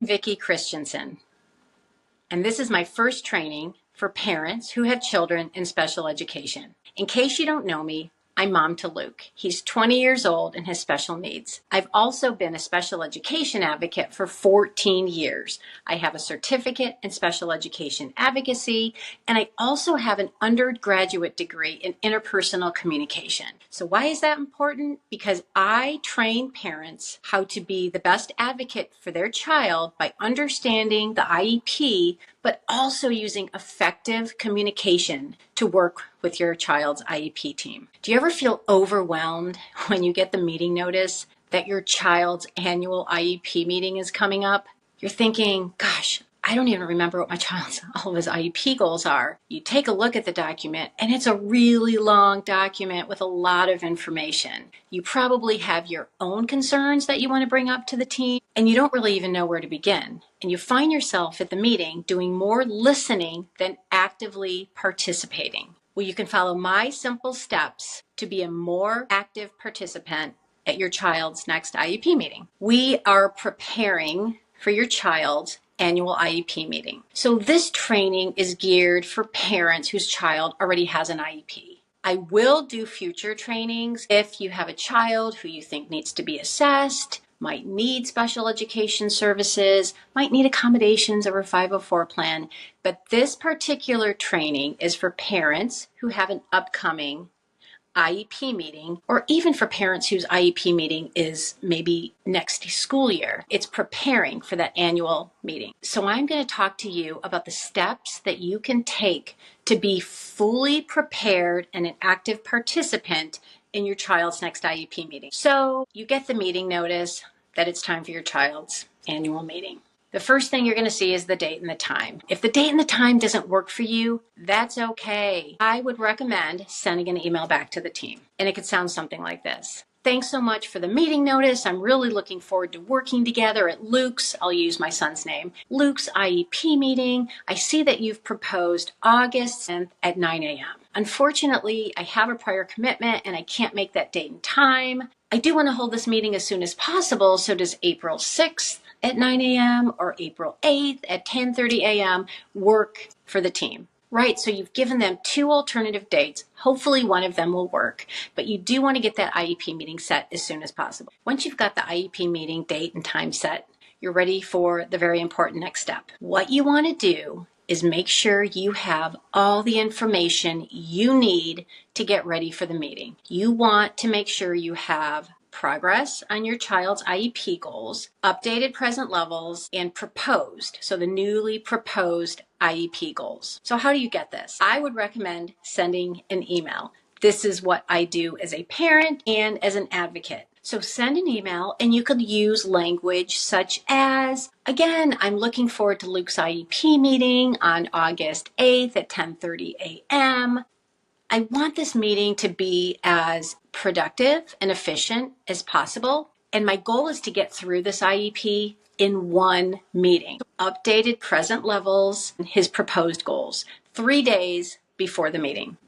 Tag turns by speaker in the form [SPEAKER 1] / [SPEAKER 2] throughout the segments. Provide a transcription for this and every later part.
[SPEAKER 1] Vicki Christensen, and this is my first training for parents who have children in special education. In case you don't know me, I'm mom to Luke. He's 20 years old and has special needs. I've also been a special education advocate for 14 years. I have a certificate in special education advocacy, and I also have an undergraduate degree in interpersonal communication. So why is that important? Because I train parents how to be the best advocate for their child by understanding the IEP, but also using effective communication to work with your child's IEP team. Do you ever feel overwhelmed when you get the meeting notice that your child's annual IEP meeting is coming up? You're thinking, gosh, I don't even remember what my child's, all of his IEP goals are. You take a look at the document and it's a really long document with a lot of information. You probably have your own concerns that you want to bring up to the team and you don't really even know where to begin. And you find yourself at the meeting doing more listening than actively participating. Well, you can follow my simple steps to be a more active participant at your child's next IEP meeting. We are preparing for your child's annual IEP meeting. So this training is geared for parents whose child already has an IEP. I will do future trainings if you have a child who you think needs to be assessed, might need special education services, might need accommodations over 504 plan. But this particular training is for parents who have an upcoming IEP meeting, or even for parents whose IEP meeting is maybe next school year. It's preparing for that annual meeting. So I'm going to talk to you about the steps that you can take to be fully prepared and an active participant in your child's next IEP meeting. So you get the meeting notice that it's time for your child's annual meeting. The first thing you're going to see is the date and the time. If the date and the time doesn't work for you, that's okay. I would recommend sending an email back to the team. And it could sound something like this. Thanks so much for the meeting notice. I'm really looking forward to working together at Luke's, I'll use my son's name, Luke's IEP meeting. I see that you've proposed August 10th at 9 a.m. Unfortunately, I have a prior commitment and I can't make that date and time. I do want to hold this meeting as soon as possible, so does April 6th at 9 a.m. or April 8th at 10:30 a.m. work for the team, right? So you've given them two alternative dates. Hopefully one of them will work, but you do want to get that IEP meeting set as soon as possible. Once you've got the IEP meeting date and time set, you're ready for the very important next step. What you want to do is make sure you have all the information you need to get ready for the meeting. You want to make sure you have progress on your child's IEP goals, updated present levels, and proposed, so the newly proposed IEP goals. So how do you get this? I would recommend sending an email. This is what I do as a parent and as an advocate. So send an email and you could use language such as, again, I'm looking forward to Luke's IEP meeting on August 8th at 10:30 a.m. I want this meeting to be as productive and efficient as possible. And my goal is to get through this IEP in one meeting. Updated present levels, his proposed goals, 3 days before the meeting.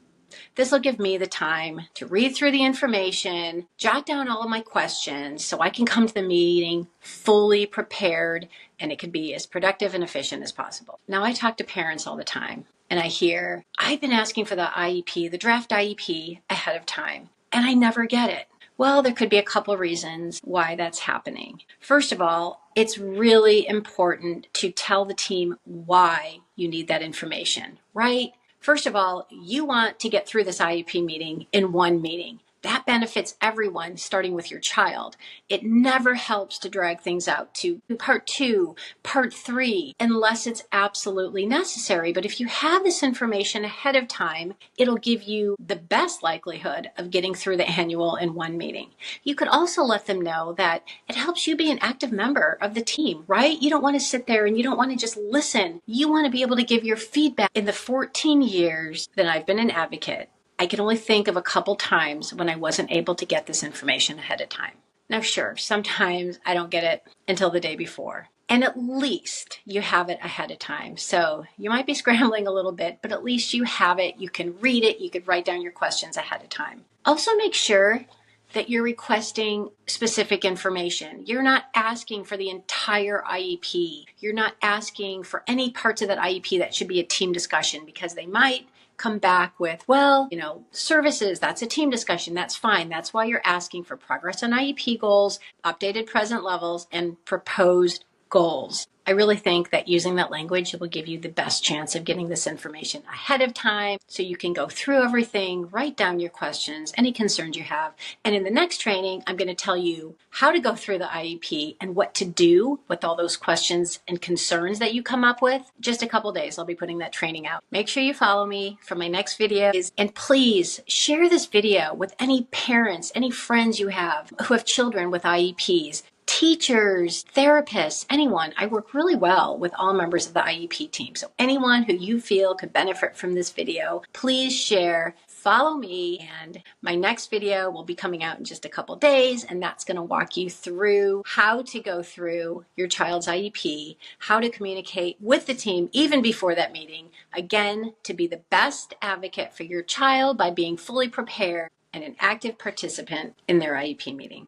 [SPEAKER 1] This will give me the time to read through the information, jot down all of my questions so I can come to the meeting fully prepared and it can be as productive and efficient as possible. Now, I talk to parents all the time and I hear, I've been asking for the IEP, the draft IEP ahead of time, and I never get it. Well, there could be a couple reasons why that's happening. First of all, it's really important to tell the team why you need that information, right? First of all, you want to get through this IEP meeting in one meeting. That benefits everyone, starting with your child. It never helps to drag things out to part 2, part 3, unless it's absolutely necessary. But if you have this information ahead of time, it'll give you the best likelihood of getting through the annual in one meeting. You could also let them know that it helps you be an active member of the team, right? You don't want to sit there and you don't want to just listen. You want to be able to give your feedback. In the 14 years that I've been an advocate, I can only think of a couple times when I wasn't able to get this information ahead of time. Now, sure, sometimes I don't get it until the day before. And at least you have it ahead of time. So you might be scrambling a little bit, but at least you have it. You can read it. You could write down your questions ahead of time. Also make sure that you're requesting specific information. You're not asking for the entire IEP. You're not asking for any parts of that IEP that should be a team discussion, because they might come back with, well, services, that's a team discussion. That's fine. That's why you're asking for progress on IEP goals, updated present levels, and proposed goals. I really think that using that language will give you the best chance of getting this information ahead of time, so you can go through everything, write down your questions, any concerns you have. And in the next training, I'm going to tell you how to go through the IEP and what to do with all those questions and concerns that you come up with. Just a couple days, I'll be putting that training out. Make sure you follow me for my next videos, and please share this video with any parents, any friends you have who have children with IEPs. Teachers, therapists, anyone. I work really well with all members of the IEP team. So anyone who you feel could benefit from this video, please share, follow me, and my next video will be coming out in just a couple days, and that's going to walk you through how to go through your child's IEP, how to communicate with the team even before that meeting, again, to be the best advocate for your child by being fully prepared and an active participant in their IEP meeting.